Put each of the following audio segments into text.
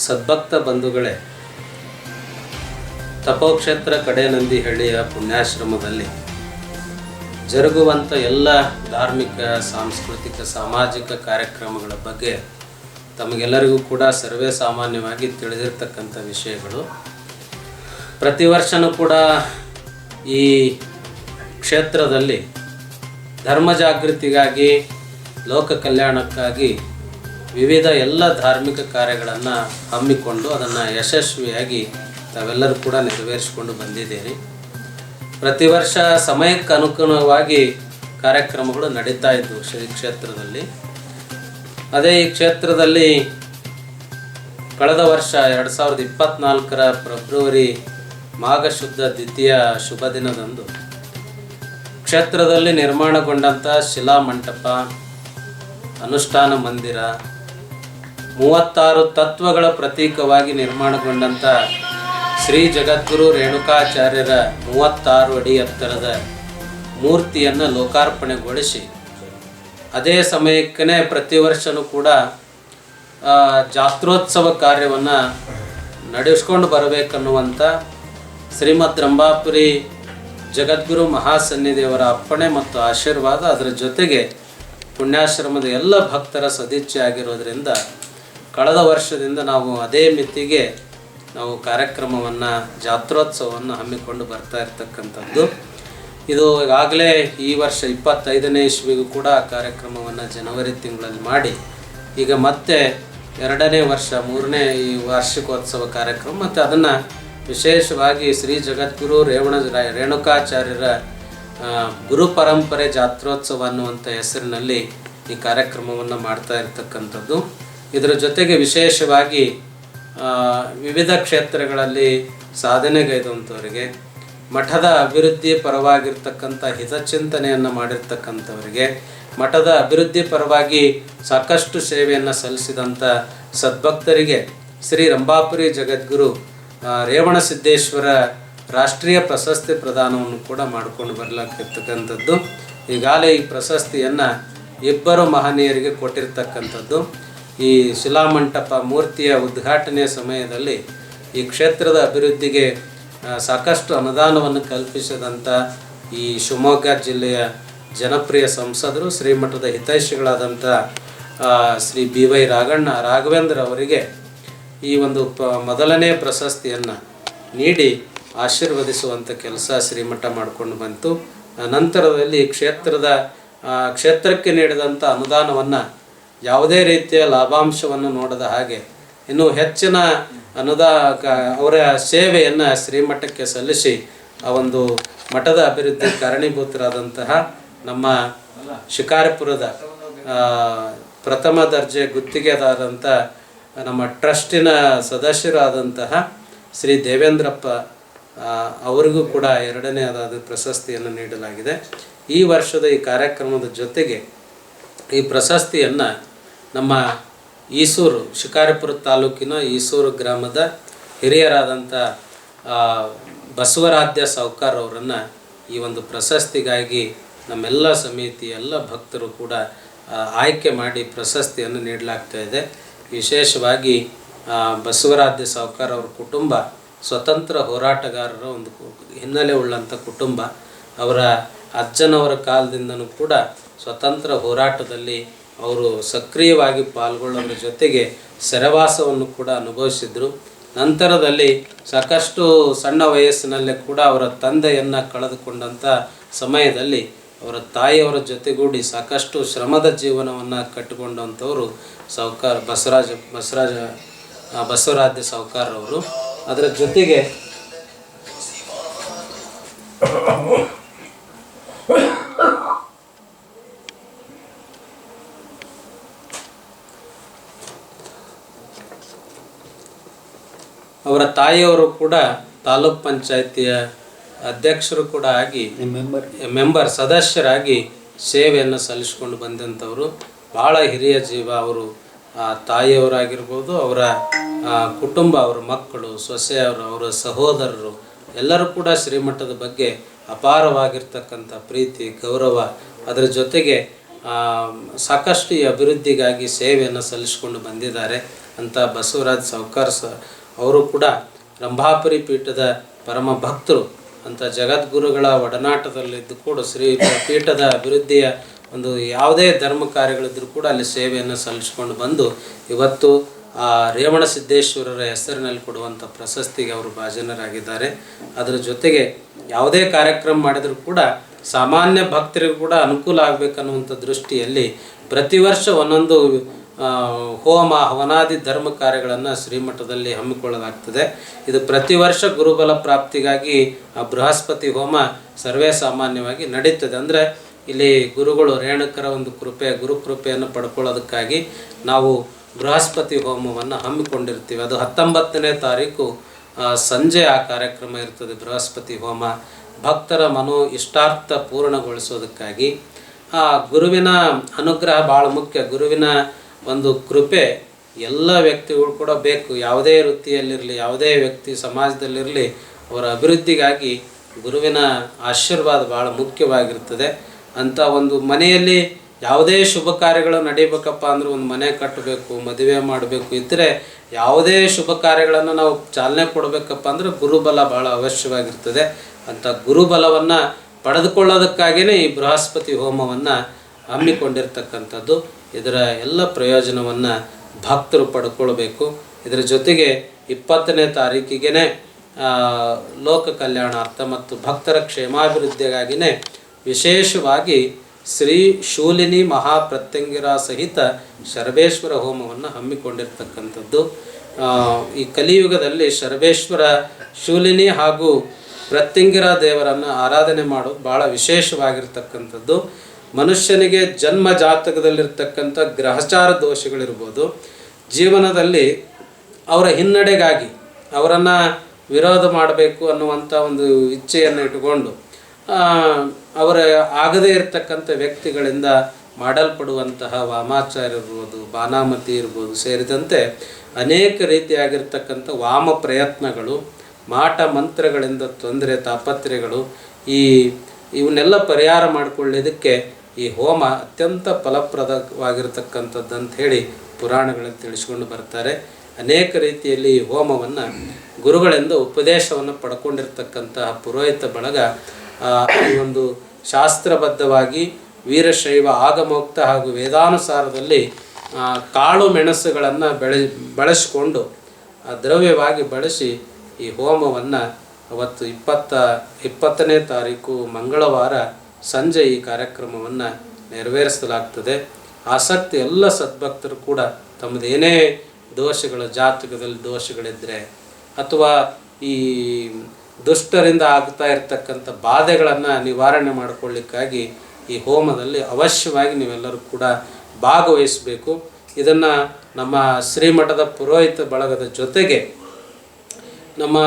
ಸದ್ಭಕ್ತ ಬಂಧುಗಳೇ, ತಪೋಕ್ಷೇತ್ರ ಕಡೇನಂದಿಹಳ್ಳಿಯ ಪುಣ್ಯಾಶ್ರಮದಲ್ಲಿ ಜರುಗುವಂಥ ಎಲ್ಲ ಧಾರ್ಮಿಕ, ಸಾಂಸ್ಕೃತಿಕ, ಸಾಮಾಜಿಕ ಕಾರ್ಯಕ್ರಮಗಳ ಬಗ್ಗೆ ತಮಗೆಲ್ಲರಿಗೂ ಕೂಡ ಸರ್ವೇ ಸಾಮಾನ್ಯವಾಗಿ ತಿಳಿದಿರ್ತಕ್ಕಂಥ ವಿಷಯಗಳು. ಪ್ರತಿ ವರ್ಷವೂ ಕೂಡ ಈ ಕ್ಷೇತ್ರದಲ್ಲಿ ಧರ್ಮ ಜಾಗೃತಿಗಾಗಿ, ಲೋಕ ಕಲ್ಯಾಣಕ್ಕಾಗಿ ವಿವಿಧ ಎಲ್ಲ ಧಾರ್ಮಿಕ ಕಾರ್ಯಗಳನ್ನು ಹಮ್ಮಿಕೊಂಡು ಅದನ್ನು ಯಶಸ್ವಿಯಾಗಿ ತಾವೆಲ್ಲರೂ ಕೂಡ ನೆರವೇರಿಸಿಕೊಂಡು ಬಂದಿದ್ದೀರಿ. ಪ್ರತಿ ವರ್ಷ ಸಮಯಕ್ಕೆ ಅನುಗುಣವಾಗಿ ಕಾರ್ಯಕ್ರಮಗಳು ನಡೀತಾ ಇದ್ದವು ಶ್ರೀ ಕ್ಷೇತ್ರದಲ್ಲಿ. ಅದೇ ಈ ಕ್ಷೇತ್ರದಲ್ಲಿ ಕಳೆದ ವರ್ಷ 2024ರ ಫೆಬ್ರವರಿ ಮಾಘ ಶುದ್ಧ ದ್ವಿತೀಯ ಶುಭ ದಿನದಂದು ಕ್ಷೇತ್ರದಲ್ಲಿ ನಿರ್ಮಾಣಗೊಂಡಂಥ ಶಿಲಾಮಂಟಪ, ಅನುಷ್ಠಾನ ಮಂದಿರ, 36 ತತ್ವಗಳ ಪ್ರತೀಕವಾಗಿ ನಿರ್ಮಾಣಗೊಂಡಂಥ ಶ್ರೀ ಜಗದ್ಗುರು ರೇಣುಕಾಚಾರ್ಯರ 36 ಅಡಿ ಎತ್ತರದ ಮೂರ್ತಿಯನ್ನು ಲೋಕಾರ್ಪಣೆಗೊಳಿಸಿ, ಅದೇ ಸಮಯಕ್ಕೇ ಪ್ರತಿ ವರ್ಷವೂ ಕೂಡ ಜಾತ್ರೋತ್ಸವ ಕಾರ್ಯವನ್ನು ನಡೆಸ್ಕೊಂಡು ಬರಬೇಕನ್ನುವಂಥ ಶ್ರೀಮದ್ ರಂಭಾಪುರಿ ಜಗದ್ಗುರು ಮಹಾಸನ್ನಿಧಿಯವರ ಅಪ್ಪಣೆ ಮತ್ತು ಆಶೀರ್ವಾದ, ಅದರ ಜೊತೆಗೆ ಪುಣ್ಯಾಶ್ರಮದ ಎಲ್ಲ ಭಕ್ತರ ಸದಿಚ್ಛೆ ಆಗಿರೋದರಿಂದ ಕಳೆದ ವರ್ಷದಿಂದ ನಾವು ಅದೇ ಮಿತಿಗೆ ನಾವು ಕಾರ್ಯಕ್ರಮವನ್ನು, ಜಾತ್ರೋತ್ಸವವನ್ನು ಹಮ್ಮಿಕೊಂಡು ಬರ್ತಾ ಇರ್ತಕ್ಕಂಥದ್ದು. ಇದು ಈಗಾಗಲೇ ಈ ವರ್ಷ 25ನೇ ಇಸ್ವಿಗೂ ಕೂಡ ಕಾರ್ಯಕ್ರಮವನ್ನು ಜನವರಿ ತಿಂಗಳಲ್ಲಿ ಮಾಡಿ, ಈಗ ಮತ್ತೆ 2ನೇ ವರ್ಷ 3ನೇ ಈ ವಾರ್ಷಿಕೋತ್ಸವ ಕಾರ್ಯಕ್ರಮ ಮತ್ತು ಅದನ್ನು ವಿಶೇಷವಾಗಿ ಶ್ರೀ ಜಗದ್ಗುರು ರೇಣುಕಾಚಾರ್ಯರ ಗುರು ಪರಂಪರೆ ಜಾತ್ರೋತ್ಸವ ಅನ್ನುವಂಥ ಹೆಸರಿನಲ್ಲಿ ಈ ಕಾರ್ಯಕ್ರಮವನ್ನು ಮಾಡ್ತಾ ಇರ್ತಕ್ಕಂಥದ್ದು. ಇದರ ಜೊತೆಗೆ ವಿಶೇಷವಾಗಿ ವಿವಿಧ ಕ್ಷೇತ್ರಗಳಲ್ಲಿ ಸಾಧನೆಗೈದಂಥವರಿಗೆ, ಮಠದ ಅಭಿವೃದ್ಧಿ ಪರವಾಗಿರ್ತಕ್ಕಂಥ ಹಿತಚಿಂತನೆಯನ್ನು ಮಾಡಿರ್ತಕ್ಕಂಥವರಿಗೆ, ಮಠದ ಅಭಿವೃದ್ಧಿ ಪರವಾಗಿ ಸಾಕಷ್ಟು ಸೇವೆಯನ್ನು ಸಲ್ಲಿಸಿದಂಥ ಸದ್ಭಕ್ತರಿಗೆ ಶ್ರೀ ರಂಭಾಪುರಿ ಜಗದ್ಗುರು ರೇವಣಸಿದ್ದೇಶ್ವರ ರಾಷ್ಟ್ರೀಯ ಪ್ರಶಸ್ತಿ ಪ್ರದಾನವನ್ನು ಕೂಡ ಮಾಡಿಕೊಂಡು ಬರಲಾಗ್ತಿರ್ತಕ್ಕಂಥದ್ದು. ಈಗಾಗಲೇ ಈ ಪ್ರಶಸ್ತಿಯನ್ನು 2 ಮಹನೀಯರಿಗೆ ಕೊಟ್ಟಿರ್ತಕ್ಕಂಥದ್ದು. ಈ ಶಿಲಾಮಂಟಪ ಮೂರ್ತಿಯ ಉದ್ಘಾಟನೆಯ ಸಮಯದಲ್ಲಿ ಈ ಕ್ಷೇತ್ರದ ಅಭಿವೃದ್ಧಿಗೆ ಸಾಕಷ್ಟು ಅನುದಾನವನ್ನು ಕಲ್ಪಿಸಿದಂಥ ಈ ಶಿವಮೊಗ್ಗ ಜಿಲ್ಲೆಯ ಜನಪ್ರಿಯ ಸಂಸದರು, ಶ್ರೀಮಠದ ಹಿತೈಷಿಗಳಾದಂಥ ಶ್ರೀ BY ರಾಘವೇಂದ್ರ ಅವರಿಗೆ ಈ ಒಂದು ಮೊದಲನೇ ಪ್ರಶಸ್ತಿಯನ್ನು ನೀಡಿ ಆಶೀರ್ವದಿಸುವಂಥ ಕೆಲಸ ಶ್ರೀಮಠ ಮಾಡಿಕೊಂಡು ಬಂತು. ನಂತರದಲ್ಲಿ ಕ್ಷೇತ್ರಕ್ಕೆ ನೀಡಿದಂಥ ಅನುದಾನವನ್ನು ಯಾವುದೇ ರೀತಿಯ ಲಾಭಾಂಶವನ್ನು ನೋಡದ ಹಾಗೆ ಇನ್ನೂ ಹೆಚ್ಚಿನ ಅವರ ಸೇವೆಯನ್ನು ಶ್ರೀಮಠಕ್ಕೆ ಸಲ್ಲಿಸಿ ಆ ಒಂದು ಮಠದ ಅಭಿವೃದ್ಧಿ ಕಾರಣೀಭೂತರಾದಂತಹ ನಮ್ಮ ಶಿಕಾರಿಪುರದ ಪ್ರಥಮ ದರ್ಜೆ ಗುತ್ತಿಗೆದಾರಂಥ ನಮ್ಮ ಟ್ರಸ್ಟಿನ ಸದಸ್ಯರಾದಂತಹ ಶ್ರೀ ದೇವೇಂದ್ರಪ್ಪ ಅವರಿಗೂ ಕೂಡ 2ನೇದಾದ ಪ್ರಶಸ್ತಿಯನ್ನು ನೀಡಲಾಗಿದೆ. ಈ ವರ್ಷದ ಈ ಕಾರ್ಯಕ್ರಮದ ಜೊತೆಗೆ ಈ ಪ್ರಶಸ್ತಿಯನ್ನು ನಮ್ಮ ಈಸೂರು, ಶಿಕಾರಿಪುರ ತಾಲೂಕಿನ ಈಸೂರು ಗ್ರಾಮದ ಹಿರಿಯರಾದಂಥ ಬಸವರಾಧ್ಯ ಸಾವ್ಕಾರ್ ಅವರನ್ನು ಈ ಒಂದು ಪ್ರಶಸ್ತಿಗಾಗಿ ನಮ್ಮೆಲ್ಲ ಸಮಿತಿ, ಎಲ್ಲ ಭಕ್ತರು ಕೂಡ ಆಯ್ಕೆ ಮಾಡಿ ಪ್ರಶಸ್ತಿಯನ್ನು ನೀಡಲಾಗ್ತಾ ಇದೆ. ವಿಶೇಷವಾಗಿ ಬಸವರಾಧ್ಯ ಸಾವ್ಕಾರ್ ಅವ್ರ ಕುಟುಂಬ ಸ್ವತಂತ್ರ ಹೋರಾಟಗಾರರ ಒಂದು ಹಿನ್ನೆಲೆ ಉಳ್ಳಂಥ ಕುಟುಂಬ. ಅವರ ಅಜ್ಜನವರ ಕಾಲದಿಂದನೂ ಕೂಡ ಸ್ವತಂತ್ರ ಹೋರಾಟದಲ್ಲಿ ಅವರು ಸಕ್ರಿಯವಾಗಿ ಪಾಲ್ಗೊಳ್ಳೋದ್ರ ಜೊತೆಗೆ ಸೆರೆವಾಸವನ್ನು ಕೂಡ ಅನುಭವಿಸಿದರು. ನಂತರದಲ್ಲಿ ಸಾಕಷ್ಟು ಸಣ್ಣ ವಯಸ್ಸಿನಲ್ಲೇ ಕೂಡ ಅವರ ತಂದೆಯನ್ನು ಕಳೆದುಕೊಂಡಂಥ ಸಮಯದಲ್ಲಿ ಅವರ ತಾಯಿಯವರ ಜೊತೆಗೂಡಿ ಸಾಕಷ್ಟು ಶ್ರಮದ ಜೀವನವನ್ನು ಕಟ್ಟಿಕೊಂಡಂಥವರು ಬಸವರಾಧ್ಯ ಸಾವ್ಕಾರ್ ಅವರು. ಅದರ ಜೊತೆಗೆ ಅವರ ತಾಯಿಯವರು ಕೂಡ ತಾಲೂಕ್ ಪಂಚಾಯಿತಿಯ ಅಧ್ಯಕ್ಷರು ಕೂಡ ಆಗಿ, ಮೆಂಬರ್ ಸದಸ್ಯರಾಗಿ ಸೇವೆಯನ್ನು ಸಲ್ಲಿಸ್ಕೊಂಡು ಬಂದಂಥವರು. ಭಾಳ ಹಿರಿಯ ಜೀವ ಅವರು. ತಾಯಿಯವರಾಗಿರ್ಬೋದು, ಅವರ ಕುಟುಂಬ, ಅವರ ಮಕ್ಕಳು, ಸೊಸೆಯವರು, ಅವರ ಸಹೋದರರು ಎಲ್ಲರೂ ಕೂಡ ಶ್ರೀಮಠದ ಬಗ್ಗೆ ಅಪಾರವಾಗಿರ್ತಕ್ಕಂಥ ಪ್ರೀತಿ, ಗೌರವ, ಅದರ ಜೊತೆಗೆ ಸಾಕಷ್ಟು ಈ ಅಭಿವೃದ್ಧಿಗಾಗಿ ಸೇವೆಯನ್ನು ಸಲ್ಲಿಸಿಕೊಂಡು ಬಂದಿದ್ದಾರೆ. ಅಂತ ಬಸವರಾಜ್ ಸಾವ್ಕಾರ್ ಅವರು ಕೂಡ ರಂಭಾಪುರಿ ಪೀಠದ ಪರಮ ಭಕ್ತರು ಅಂತ ಜಗದ್ಗುರುಗಳ ಒಡನಾಟದಲ್ಲಿದ್ದು ಕೂಡ ಶ್ರೀ ಪೀಠದ ಅಭಿವೃದ್ಧಿಯ ಒಂದು ಯಾವುದೇ ಧರ್ಮ ಕಾರ್ಯಗಳಿದ್ದರೂ ಕೂಡ ಅಲ್ಲಿ ಸೇವೆಯನ್ನು ಸಲ್ಲಿಸ್ಕೊಂಡು ಬಂದು ಇವತ್ತು ಆ ರೇವಣಸಿದ್ದೇಶ್ವರರ ಹೆಸರಿನಲ್ಲಿ ಕೊಡುವಂಥ ಪ್ರಶಸ್ತಿಗೆ ಅವರು ಭಾಜನರಾಗಿದ್ದಾರೆ. ಅದರ ಜೊತೆಗೆ ಯಾವುದೇ ಕಾರ್ಯಕ್ರಮ ಮಾಡಿದರೂ ಕೂಡ ಸಾಮಾನ್ಯ ಭಕ್ತರಿಗೂ ಕೂಡ ಅನುಕೂಲ ಆಗಬೇಕನ್ನುವಂಥ ದೃಷ್ಟಿಯಲ್ಲಿ ಪ್ರತಿ ವರ್ಷ ಒಂದೊಂದು ಹೋಮ ಹವನಾದಿ ಧರ್ಮ ಕಾರ್ಯಗಳನ್ನು ಶ್ರೀಮಠದಲ್ಲಿ ಹಮ್ಮಿಕೊಳ್ಳಲಾಗ್ತದೆ. ಇದು ಪ್ರತಿ ವರ್ಷ ಗುರುಬಲ ಪ್ರಾಪ್ತಿಗಾಗಿ ಆ ಬೃಹಸ್ಪತಿ ಹೋಮ ಸರ್ವೇ ಸಾಮಾನ್ಯವಾಗಿ ನಡೀತದೆ. ಅಂದರೆ ಇಲ್ಲಿ ಗುರುಗಳು ರೇಣುಕರ ಒಂದು ಗುರುಕೃಪೆಯನ್ನು ಪಡ್ಕೊಳ್ಳೋದಕ್ಕಾಗಿ ನಾವು ಬೃಹಸ್ಪತಿ ಹೋಮವನ್ನು ಹಮ್ಮಿಕೊಂಡಿರ್ತೀವಿ. ಅದು 19ನೇ ತಾರೀಕು ಸಂಜೆ ಆ ಕಾರ್ಯಕ್ರಮ ಇರ್ತದೆ. ಬೃಹಸ್ಪತಿ ಹೋಮ ಭಕ್ತರ ಇಷ್ಟಾರ್ಥ ಪೂರ್ಣಗೊಳಿಸೋದಕ್ಕಾಗಿ ಆ ಗುರುವಿನ ಅನುಗ್ರಹ ಭಾಳ ಮುಖ್ಯ. ಗುರುವಿನ ಒಂದು ಕೃಪೆ ಎಲ್ಲ ವ್ಯಕ್ತಿಗಳು ಕೂಡ ಬೇಕು. ಯಾವುದೇ ವೃತ್ತಿಯಲ್ಲಿರಲಿ, ಯಾವುದೇ ವ್ಯಕ್ತಿ ಸಮಾಜದಲ್ಲಿರಲಿ, ಅವರ ಅಭಿವೃದ್ಧಿಗಾಗಿ ಗುರುವಿನ ಆಶೀರ್ವಾದ ಭಾಳ ಮುಖ್ಯವಾಗಿರ್ತದೆ. ಅಂಥ ಒಂದು ಮನೆಯಲ್ಲಿ ಯಾವುದೇ ಶುಭ ಕಾರ್ಯಗಳು ನಡೀಬೇಕಪ್ಪ ಅಂದ್ರೆ ಒಂದು ಮನೆ ಕಟ್ಟಬೇಕು, ಮದುವೆ ಮಾಡಬೇಕು ಇದ್ದರೆ ಯಾವುದೇ ಶುಭ ಕಾರ್ಯಗಳನ್ನು ನಾವು ಚಾಲನೆ ಕೊಡಬೇಕಪ್ಪ ಅಂದ್ರೆ ಗುರುಬಲ ಭಾಳ ಅವಶ್ಯವಾಗಿರ್ತದೆ. ಅಂಥ ಗುರುಬಲವನ್ನು ಪಡೆದುಕೊಳ್ಳೋದಕ್ಕಾಗಿಯೇ ಈ ಬೃಹಸ್ಪತಿ ಹೋಮವನ್ನು ಹಮ್ಮಿಕೊಂಡಿರ್ತಕ್ಕಂಥದ್ದು. ಇದರ ಎಲ್ಲ ಪ್ರಯೋಜನವನ್ನು ಭಕ್ತರು ಪಡ್ಕೊಳ್ಬೇಕು. ಇದರ ಜೊತೆಗೆ 20ನೇ ತಾರೀಕಿಗೆ ಲೋಕ ಕಲ್ಯಾಣಾರ್ಥ ಮತ್ತು ಭಕ್ತರ ಕ್ಷೇಮಾಭಿವೃದ್ಧಿಗಾಗಿಯೇ ವಿಶೇಷವಾಗಿ ಶ್ರೀ ಶೂಲಿನಿ ಮಹಾಪ್ರತ್ಯಂಗಿರ ಸಹಿತ ಶರಬೇಶ್ವರ ಹೋಮವನ್ನು ಹಮ್ಮಿಕೊಂಡಿರ್ತಕ್ಕಂಥದ್ದು. ಈ ಕಲಿಯುಗದಲ್ಲಿ ಶರಬೇಶ್ವರ, ಶೂಲಿನಿ ಹಾಗೂ ಪ್ರತ್ಯಂಗಿರ ದೇವರನ್ನು ಆರಾಧನೆ ಮಾಡೋದು ಭಾಳ ವಿಶೇಷವಾಗಿರ್ತಕ್ಕಂಥದ್ದು. ಮನುಷ್ಯನಿಗೆ ಜನ್ಮ ಜಾತಕದಲ್ಲಿರ್ತಕ್ಕಂಥ ಗ್ರಹಚಾರ ದೋಷಗಳಿರ್ಬೋದು, ಜೀವನದಲ್ಲಿ ಅವರ ಹಿನ್ನಡೆಗಾಗಿ ಅವರನ್ನು ವಿರೋಧ ಮಾಡಬೇಕು ಅನ್ನುವಂಥ ಒಂದು ಇಚ್ಛೆಯನ್ನು ಇಟ್ಟುಕೊಂಡು ಅವರ ಆಗದೇ ಇರತಕ್ಕಂಥ ವ್ಯಕ್ತಿಗಳಿಂದ ಮಾಡಲ್ಪಡುವಂತಹ ವಾಮಾಚಾರ್ಯ ಇರ್ಬೋದು, ಬಾನಾಮತಿ ಇರ್ಬೋದು ಸೇರಿದಂತೆ ಅನೇಕ ರೀತಿಯಾಗಿರ್ತಕ್ಕಂಥ ವಾಮ ಪ್ರಯತ್ನಗಳು, ಮಾಟ ಮಂತ್ರಗಳಿಂದ ತೊಂದರೆ ತಾಪತ್ರೆಗಳು, ಇವನ್ನೆಲ್ಲ ಪರಿಹಾರ ಮಾಡಿಕೊಳ್ಳೋದಕ್ಕೆ ಈ ಹೋಮ ಅತ್ಯಂತ ಫಲಪ್ರದವಾಗಿರ್ತಕ್ಕಂಥದ್ದು ಅಂತ ಹೇಳಿ ಪುರಾಣಗಳಲ್ಲಿ ತಿಳಿಸ್ಕೊಂಡು ಬರ್ತಾರೆ. ಅನೇಕ ರೀತಿಯಲ್ಲಿ ಈ ಹೋಮವನ್ನು ಗುರುಗಳಿಂದ ಉಪದೇಶವನ್ನು ಪಡ್ಕೊಂಡಿರ್ತಕ್ಕಂತಹ ಪುರೋಹಿತ ಬಳಗ ಈ ಒಂದು ಶಾಸ್ತ್ರಬದ್ಧವಾಗಿ ವೀರಶೈವ ಆಗಮೋಕ್ತ ಹಾಗೂ ವೇದಾನುಸಾರದಲ್ಲಿ ಕಾಳು ಮೆಣಸುಗಳನ್ನು ಬಳಸಿಕೊಂಡು ದ್ರವ್ಯವಾಗಿ ಬಳಸಿ ಈ ಹೋಮವನ್ನು ಅವತ್ತು 20ನೇ ತಾರೀಕು ಮಂಗಳವಾರ ಸಂಜೆ ಈ ಕಾರ್ಯಕ್ರಮವನ್ನು ನೆರವೇರಿಸಲಾಗ್ತದೆ. ಆಸಕ್ತಿ ಎಲ್ಲ ಸದ್ಭಕ್ತರು ಕೂಡ ತಮ್ಮದೇನೇ ದೋಷಗಳ ಜಾತಕದಲ್ಲಿ ದೋಷಗಳಿದ್ದರೆ ಅಥವಾ ಈ ದುಷ್ಟರಿಂದ ಆಗ್ತಾ ಇರತಕ್ಕಂಥ ಬಾಧೆಗಳನ್ನು ನಿವಾರಣೆ ಮಾಡಿಕೊಳ್ಳಿಕ್ಕಾಗಿ ಈ ಹೋಮದಲ್ಲಿ ಅವಶ್ಯವಾಗಿ ನೀವೆಲ್ಲರೂ ಕೂಡ ಭಾಗವಹಿಸಬೇಕು. ಇದನ್ನು ನಮ್ಮ ಶ್ರೀಮಠದ ಪುರೋಹಿತ ಬಳಗದ ಜೊತೆಗೆ ನಮ್ಮ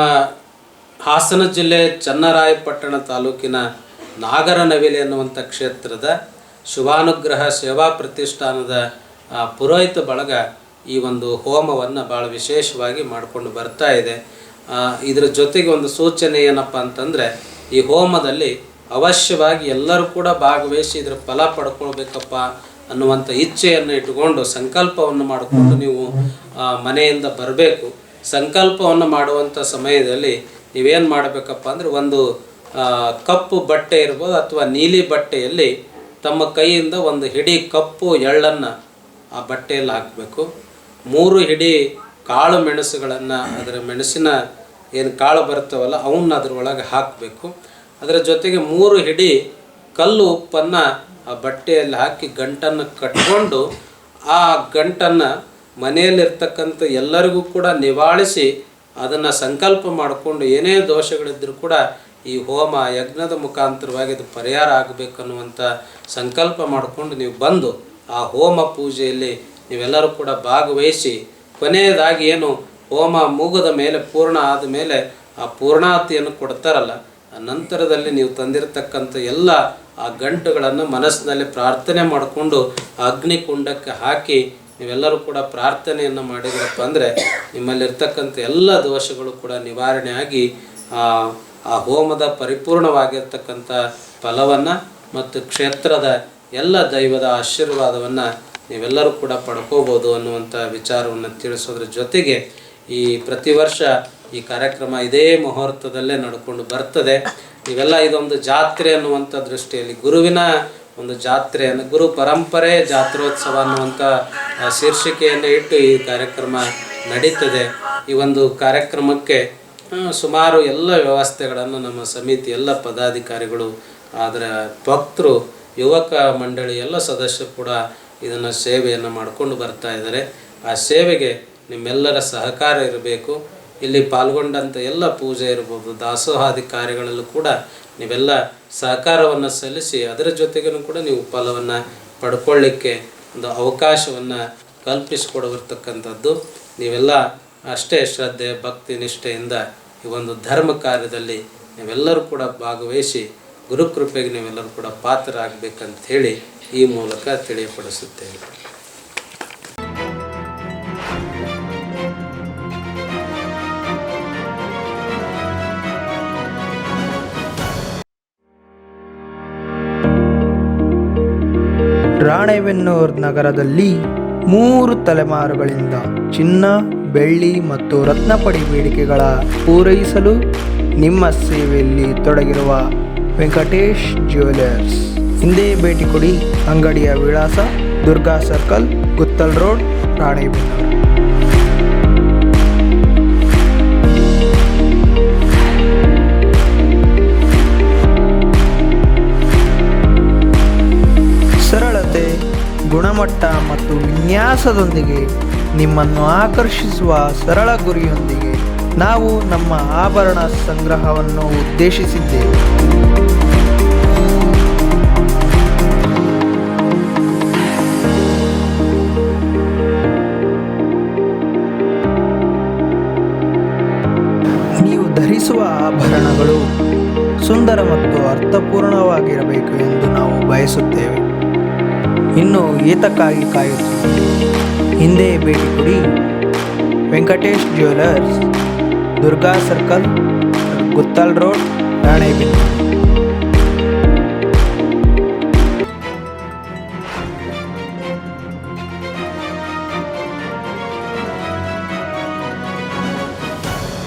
ಹಾಸನ ಜಿಲ್ಲೆ ಚನ್ನರಾಯಪಟ್ಟಣ ತಾಲೂಕಿನ ನಾಗರನವಿಲೆ ಅನ್ನುವಂಥ ಕ್ಷೇತ್ರದ ಶುಭಾನುಗ್ರಹ ಸೇವಾ ಪ್ರತಿಷ್ಠಾನದ ಪುರೋಹಿತ ಬಳಗ ಈ ಒಂದು ಹೋಮವನ್ನು ಭಾಳ ವಿಶೇಷವಾಗಿ ಮಾಡಿಕೊಂಡು ಬರ್ತಾ ಇದೆ. ಇದರ ಜೊತೆಗೆ ಒಂದು ಸೂಚನೆ ಏನಪ್ಪ ಅಂತಂದರೆ, ಈ ಹೋಮದಲ್ಲಿ ಅವಶ್ಯವಾಗಿ ಎಲ್ಲರೂ ಕೂಡ ಭಾಗವಹಿಸಿ ಇದರ ಫಲ ಪಡ್ಕೊಳ್ಬೇಕಪ್ಪ ಅನ್ನುವಂಥ ಇಚ್ಛೆಯನ್ನು ಇಟ್ಟುಕೊಂಡು ಸಂಕಲ್ಪವನ್ನು ಮಾಡಿಕೊಂಡು ನೀವು ಮನೆಯಿಂದ ಬರಬೇಕು. ಸಂಕಲ್ಪವನ್ನು ಮಾಡುವಂಥ ಸಮಯದಲ್ಲಿ ನೀವೇನು ಮಾಡಬೇಕಪ್ಪ ಅಂದರೆ, ಒಂದು ಕಪ್ಪು ಬಟ್ಟೆ ಇರ್ಬೋದು ಅಥವಾ ನೀಲಿ ಬಟ್ಟೆಯಲ್ಲಿ ತಮ್ಮ ಕೈಯಿಂದ ಒಂದು ಹಿಡಿ ಕಪ್ಪು ಎಳ್ಳನ್ನು ಆ ಬಟ್ಟೆಯಲ್ಲಿ ಹಾಕಬೇಕು. 3 ಹಿಡಿ ಕಾಳು ಮೆಣಸುಗಳನ್ನು, ಅದರ ಮೆಣಸಿನ ಏನು ಕಾಳು ಬರ್ತವಲ್ಲ ಅವನ್ನ ಅದರೊಳಗೆ ಹಾಕಬೇಕು. ಅದರ ಜೊತೆಗೆ 3 ಹಿಡಿ ಕಲ್ಲು ಉಪ್ಪನ್ನು ಆ ಬಟ್ಟೆಯಲ್ಲಿ ಹಾಕಿ ಗಂಟನ್ನು ಕಟ್ಕೊಂಡು ಆ ಗಂಟನ್ನು ಮನೆಯಲ್ಲಿರ್ತಕ್ಕಂಥ ಎಲ್ಲರಿಗೂ ಕೂಡ ನಿವಾಳಿಸಿ ಅದನ್ನು ಸಂಕಲ್ಪ ಮಾಡಿಕೊಂಡು ಏನೇ ದೋಷಗಳಿದ್ದರೂ ಕೂಡ ಈ ಹೋಮ ಯಜ್ಞದ ಮುಖಾಂತರವಾಗಿ ಅದು ಪರಿಹಾರ ಆಗಬೇಕನ್ನುವಂಥ ಸಂಕಲ್ಪ ಮಾಡಿಕೊಂಡು ನೀವು ಬಂದು ಆ ಹೋಮ ಪೂಜೆಯಲ್ಲಿ ನೀವೆಲ್ಲರೂ ಕೂಡ ಭಾಗವಹಿಸಿ ಕೊನೆಯದಾಗಿ ಏನು ಹೋಮ ಮುಗಿದ ಮೇಲೆ ಪೂರ್ಣ ಆದ ಮೇಲೆ ಆ ಪೂರ್ಣಾಹುತಿಯನ್ನು ಕೊಡ್ತಾರಲ್ಲ, ಆ ನಂತರದಲ್ಲಿ ನೀವು ತಂದಿರತಕ್ಕಂಥ ಎಲ್ಲ ಆ ಗಂಟುಗಳನ್ನು ಮನಸ್ಸಿನಲ್ಲಿ ಪ್ರಾರ್ಥನೆ ಮಾಡಿಕೊಂಡು ಅಗ್ನಿಕುಂಡಕ್ಕೆ ಹಾಕಿ ನೀವೆಲ್ಲರೂ ಕೂಡ ಪ್ರಾರ್ಥನೆಯನ್ನು ಮಾಡಿದ್ರಪ್ಪ ಅಂದರೆ ನಿಮ್ಮಲ್ಲಿರ್ತಕ್ಕಂಥ ಎಲ್ಲ ದೋಷಗಳು ಕೂಡ ನಿವಾರಣೆ ಆಗಿ ಆ ಹೋಮದ ಪರಿಪೂರ್ಣವಾಗಿರ್ತಕ್ಕಂಥ ಫಲವನ್ನು ಮತ್ತು ಕ್ಷೇತ್ರದ ಎಲ್ಲ ದೈವದ ಆಶೀರ್ವಾದವನ್ನು ನೀವೆಲ್ಲರೂ ಕೂಡ ಪಡ್ಕೋಬೋದು ಅನ್ನುವಂಥ ವಿಚಾರವನ್ನು ತಿಳಿಸೋದ್ರ ಜೊತೆಗೆ ಈ ಪ್ರತಿ ವರ್ಷ ಈ ಕಾರ್ಯಕ್ರಮ ಇದೇ ಮುಹೂರ್ತದಲ್ಲೇ ನಡ್ಕೊಂಡು ಬರ್ತದೆ. ನೀವೆಲ್ಲ ಇದೊಂದು ಜಾತ್ರೆ ಅನ್ನುವಂಥ ದೃಷ್ಟಿಯಲ್ಲಿ ಗುರುವಿನ ಒಂದು ಜಾತ್ರೆಯನ್ನು ಗುರು ಪರಂಪರೆ ಜಾತ್ರೋತ್ಸವ ಅನ್ನುವಂಥ ಶೀರ್ಷಿಕೆಯನ್ನು ಇಟ್ಟು ಈ ಕಾರ್ಯಕ್ರಮ ನಡೀತದೆ. ಈ ಒಂದು ಕಾರ್ಯಕ್ರಮಕ್ಕೆ ಸುಮಾರು ಎಲ್ಲ ವ್ಯವಸ್ಥೆಗಳನ್ನು ನಮ್ಮ ಸಮಿತಿ ಎಲ್ಲ ಪದಾಧಿಕಾರಿಗಳು, ಅದರ ಭಕ್ತರು, ಯುವಕ ಮಂಡಳಿ ಎಲ್ಲ ಸದಸ್ಯರು ಕೂಡ ಇದನ್ನು ಸೇವೆಯನ್ನು ಮಾಡಿಕೊಂಡು ಬರ್ತಾ ಇದ್ದಾರೆ. ಆ ಸೇವೆಗೆ ನಿಮ್ಮೆಲ್ಲರ ಸಹಕಾರ ಇರಬೇಕು. ಇಲ್ಲಿ ಪಾಲ್ಗೊಂಡಂಥ ಎಲ್ಲ ಪೂಜೆ ಇರ್ಬೋದು, ದಾಸೋಹಾಧಿಕಾರಿಗಳಲ್ಲೂ ಕೂಡ ನೀವೆಲ್ಲ ಸಹಕಾರವನ್ನು ಸಲ್ಲಿಸಿ ಅದರ ಜೊತೆಗೂ ಕೂಡ ನೀವು ಫಲವನ್ನು ಪಡ್ಕೊಳ್ಳಿಕ್ಕೆ ಒಂದು ಅವಕಾಶವನ್ನು ಕಲ್ಪಿಸಿಕೊಡವಿರ್ತಕ್ಕಂಥದ್ದು. ನೀವೆಲ್ಲ ಅಷ್ಟೇ ಶ್ರದ್ಧೆ ಭಕ್ತಿ ನಿಷ್ಠೆಯಿಂದ ಈ ಒಂದು ಧರ್ಮ ಕಾರ್ಯದಲ್ಲಿ ನೀವೆಲ್ಲರೂ ಕೂಡ ಭಾಗವಹಿಸಿ ಗುರುಕೃಪೆಗೆ ನೀವೆಲ್ಲರೂ ಕೂಡ ಪಾತ್ರರಾಗಬೇಕಂತ ಹೇಳಿ ಈ ಮೂಲಕ ತಿಳಿಯಪಡಿಸುತ್ತೇವೆ. ರಾಣೆಬೆನ್ನೂರು ನಗರದಲ್ಲಿ 3 ತಲೆಮಾರುಗಳಿಂದ ಚಿನ್ನ, ಬೆಳ್ಳಿ ಮತ್ತು ರತ್ನಪಡಿ ಬೇಡಿಕೆಗಳ ಪೂರೈಸಲು ನಿಮ್ಮ ಸೇವೆಯಲ್ಲಿ ತೊಡಗಿರುವ ವೆಂಕಟೇಶ್ ಜ್ಯುವೆಲರ್ಸ್ ಹಿಂದೆ ಭೇಟಿ ಕೊಡಿ. ಅಂಗಡಿಯ ವಿಳಾಸ ದುರ್ಗಾ ಸರ್ಕಲ್, ಗುತ್ತಲ್ ರೋಡ್, ರಾಣೆಬೆನ್ನೂರು. ಸರಳತೆ, ಗುಣಮಟ್ಟ ಮತ್ತು ವಿನ್ಯಾಸದೊಂದಿಗೆ ನಿಮ್ಮನ್ನು ಆಕರ್ಷಿಸುವ ಸರಳ ಗುರಿಯೊಂದಿಗೆ ನಾವು ನಮ್ಮ ಆಭರಣ ಸಂಗ್ರಹವನ್ನು ಉದ್ದೇಶಿಸಿದ್ದೇವೆ. ನೀವು ಧರಿಸುವ ಆಭರಣಗಳು ಸುಂದರ ಮತ್ತು ಅರ್ಥಪೂರ್ಣವಾಗಿರಬೇಕು ಎಂದು ನಾವು ಬಯಸುತ್ತೇವೆ. ಇನ್ನು ಏತಕ್ಕಾಗಿ ಕಾಯುತ್ತೀರಿ? ಹಿಂದೆ ಭೇಟಿ ಕೊಡಿ. Venkatesh jewellers, Durga circle, Guttal road, Ranebennur.